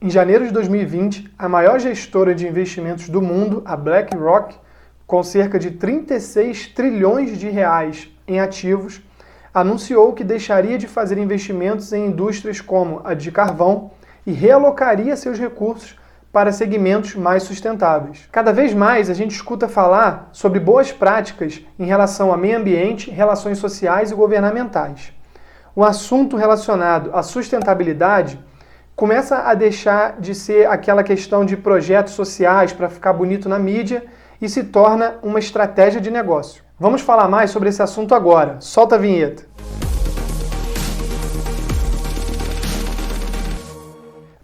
Em janeiro de 2020, a maior gestora de investimentos do mundo, a BlackRock, com cerca de 36 trilhões de reais em ativos, anunciou que deixaria de fazer investimentos em indústrias como a de carvão e realocaria seus recursos para segmentos mais sustentáveis. Cada vez mais a gente escuta falar sobre boas práticas em relação a meio ambiente, relações sociais e governamentais. O assunto relacionado à sustentabilidade começa a deixar de ser aquela questão de projetos sociais para ficar bonito na mídia e se torna uma estratégia de negócio. Vamos falar mais sobre esse assunto agora. Solta a vinheta.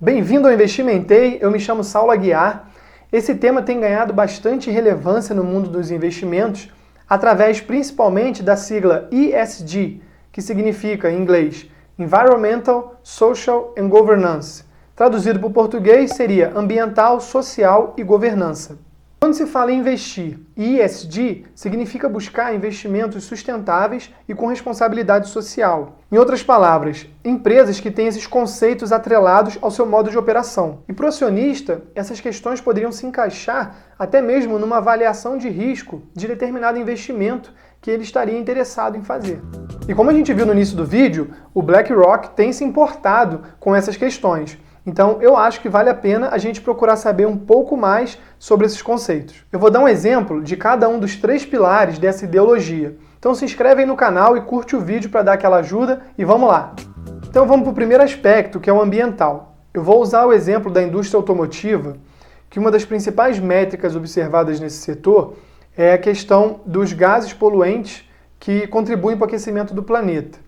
Bem-vindo ao Investimentei, eu me chamo Saulo Aguiar. Esse tema tem ganhado bastante relevância no mundo dos investimentos, através principalmente da sigla ESG, que significa, em inglês, Environmental, Social and Governance. Traduzido para o português seria ambiental, social e governança. Quando se fala em investir, ESG significa buscar investimentos sustentáveis e com responsabilidade social. Em outras palavras, empresas que têm esses conceitos atrelados ao seu modo de operação. E para o acionista, essas questões poderiam se encaixar até mesmo numa avaliação de risco de determinado investimento que ele estaria interessado em fazer. E como a gente viu no início do vídeo, o BlackRock tem se importado com essas questões. Então, eu acho que vale a pena a gente procurar saber um pouco mais sobre esses conceitos. Eu vou dar um exemplo de cada um dos 3 pilares dessa ideologia. Então, se inscreve aí no canal e curte o vídeo para dar aquela ajuda e vamos lá! Então, vamos para o primeiro aspecto, que é o ambiental. Eu vou usar o exemplo da indústria automotiva, que uma das principais métricas observadas nesse setor é a questão dos gases poluentes que contribuem para o aquecimento do planeta.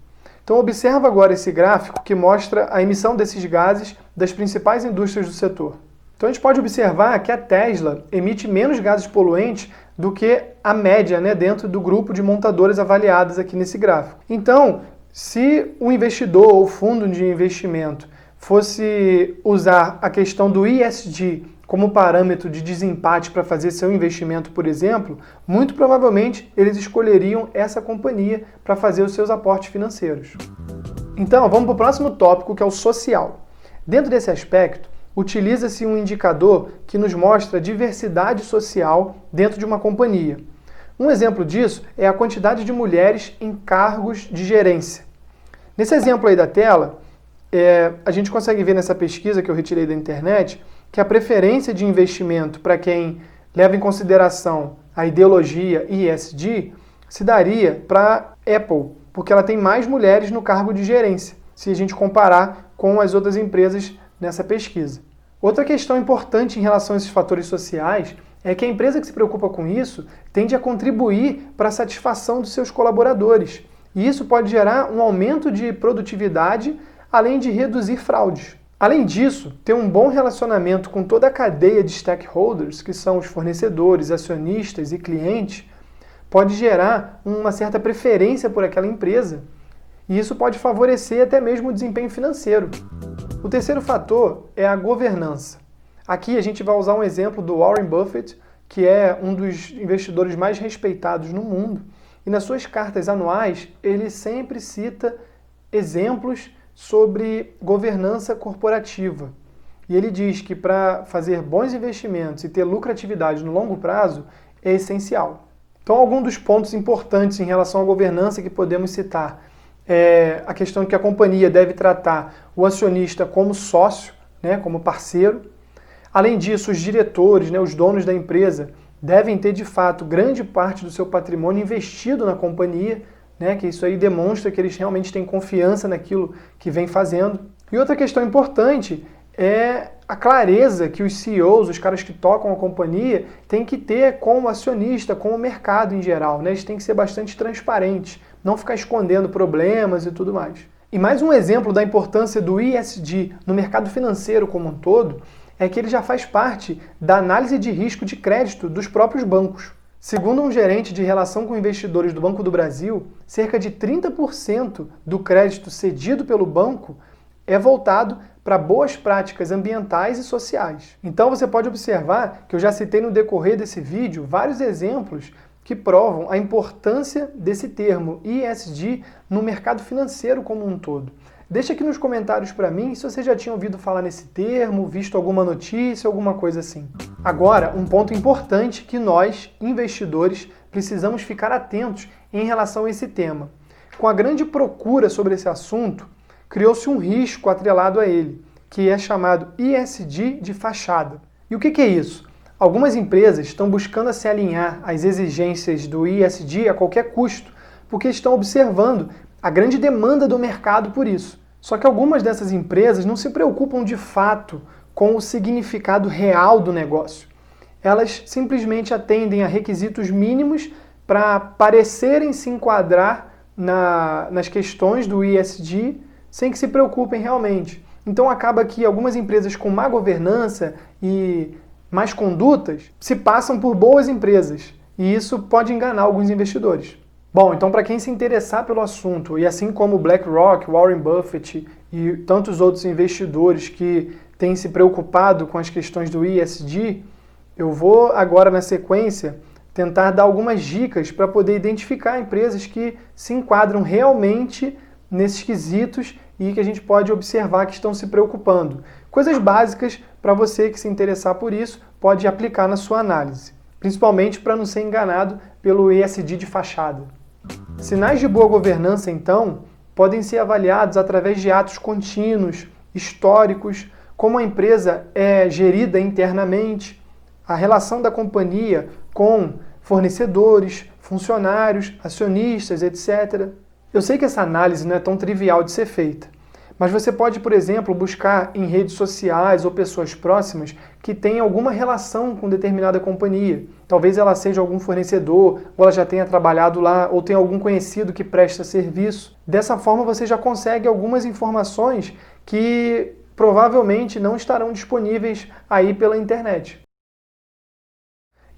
Então observa agora esse gráfico que mostra a emissão desses gases das principais indústrias do setor. Então a gente pode observar que a Tesla emite menos gases poluentes do que a média, dentro do grupo de montadoras avaliadas aqui nesse gráfico. Então, se o investidor ou fundo de investimento fosse usar a questão do ESG como parâmetro de desempate para fazer seu investimento, por exemplo, muito provavelmente eles escolheriam essa companhia para fazer os seus aportes financeiros. Então, vamos para o próximo tópico, que é o social. Dentro desse aspecto, utiliza-se um indicador que nos mostra a diversidade social dentro de uma companhia. Um exemplo disso é a quantidade de mulheres em cargos de gerência. Nesse exemplo aí da tela, a gente consegue ver nessa pesquisa que eu retirei da internet que a preferência de investimento para quem leva em consideração a ideologia ESG se daria para Apple, porque ela tem mais mulheres no cargo de gerência, se a gente comparar com as outras empresas nessa pesquisa. Outra questão importante em relação a esses fatores sociais é que a empresa que se preocupa com isso tende a contribuir para a satisfação dos seus colaboradores, e isso pode gerar um aumento de produtividade, além de reduzir fraudes. Além disso, ter um bom relacionamento com toda a cadeia de stakeholders, que são os fornecedores, acionistas e clientes, pode gerar uma certa preferência por aquela empresa, e isso pode favorecer até mesmo o desempenho financeiro. O terceiro fator é a governança. Aqui a gente vai usar um exemplo do Warren Buffett, que é um dos investidores mais respeitados no mundo, e nas suas cartas anuais ele sempre cita exemplos sobre governança corporativa. E ele diz que para fazer bons investimentos e ter lucratividade no longo prazo é essencial. Então, alguns dos pontos importantes em relação à governança que podemos citar é a questão de que a companhia deve tratar o acionista como sócio, como parceiro. Além disso, os diretores, os donos da empresa, devem ter de fato grande parte do seu patrimônio investido na companhia, que isso aí demonstra que eles realmente têm confiança naquilo que vem fazendo. E outra questão importante é a clareza que os CEOs, os caras que tocam a companhia, têm que ter com o acionista, com o mercado em geral. Eles têm que ser bastante transparentes, não ficar escondendo problemas e tudo mais. E mais um exemplo da importância do ESG no mercado financeiro como um todo é que ele já faz parte da análise de risco de crédito dos próprios bancos. Segundo um gerente de relação com investidores do Banco do Brasil, cerca de 30% do crédito cedido pelo banco é voltado para boas práticas ambientais e sociais. Então você pode observar que eu já citei no decorrer desse vídeo vários exemplos que provam a importância desse termo ESG no mercado financeiro como um todo. Deixa aqui nos comentários para mim se você já tinha ouvido falar nesse termo, visto alguma notícia, alguma coisa assim. Agora, um ponto importante que nós, investidores, precisamos ficar atentos em relação a esse tema. Com a grande procura sobre esse assunto, criou-se um risco atrelado a ele, que é chamado ESG de fachada. E o que é isso? Algumas empresas estão buscando se alinhar às exigências do ESG a qualquer custo, porque estão observando a grande demanda do mercado por isso. Só que algumas dessas empresas não se preocupam de fato com o significado real do negócio. Elas simplesmente atendem a requisitos mínimos para parecerem se enquadrar nas questões do ESG sem que se preocupem realmente. Então acaba que algumas empresas com má governança e más condutas se passam por boas empresas, e isso pode enganar alguns investidores. Bom, então para quem se interessar pelo assunto, e assim como BlackRock, Warren Buffett e tantos outros investidores que têm se preocupado com as questões do ESG, eu vou agora na sequência tentar dar algumas dicas para poder identificar empresas que se enquadram realmente nesses quesitos e que a gente pode observar que estão se preocupando. Coisas básicas para você que se interessar por isso pode aplicar na sua análise, principalmente para não ser enganado pelo ESG de fachada. Sinais de boa governança, então, podem ser avaliados através de atos contínuos, históricos, como a empresa é gerida internamente, a relação da companhia com fornecedores, funcionários, acionistas, etc. Eu sei que essa análise não é tão trivial de ser feita, mas você pode, por exemplo, buscar em redes sociais ou pessoas próximas que tenham alguma relação com determinada companhia. Talvez ela seja algum fornecedor, ou ela já tenha trabalhado lá, ou tenha algum conhecido que presta serviço. Dessa forma você já consegue algumas informações que provavelmente não estarão disponíveis aí pela internet.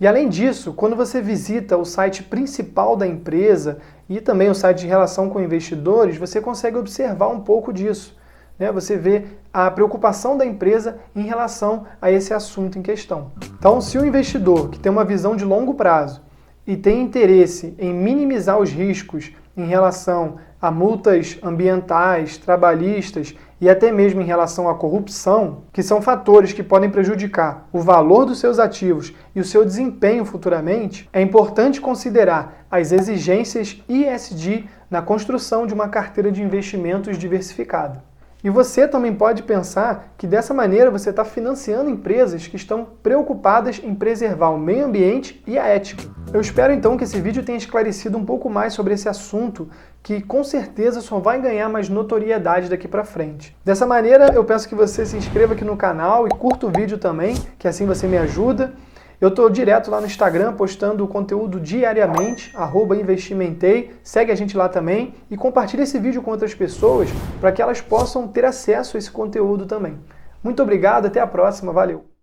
E além disso, quando você visita o site principal da empresa e também o site de relação com investidores, você consegue observar um pouco disso, né? Você vê a preocupação da empresa em relação a esse assunto em questão. Então, se o investidor que tem uma visão de longo prazo e tem interesse em minimizar os riscos em relação a multas ambientais, trabalhistas e até mesmo em relação à corrupção, que são fatores que podem prejudicar o valor dos seus ativos e o seu desempenho futuramente, é importante considerar as exigências ESG na construção de uma carteira de investimentos diversificada. E você também pode pensar que dessa maneira você está financiando empresas que estão preocupadas em preservar o meio ambiente e a ética. Eu espero então que esse vídeo tenha esclarecido um pouco mais sobre esse assunto, que com certeza só vai ganhar mais notoriedade daqui para frente. Dessa maneira, eu peço que você se inscreva aqui no canal e curta o vídeo também, que assim você me ajuda. Eu estou direto lá no Instagram postando conteúdo diariamente, @investimentei, segue a gente lá também e compartilha esse vídeo com outras pessoas para que elas possam ter acesso a esse conteúdo também. Muito obrigado, até a próxima, valeu!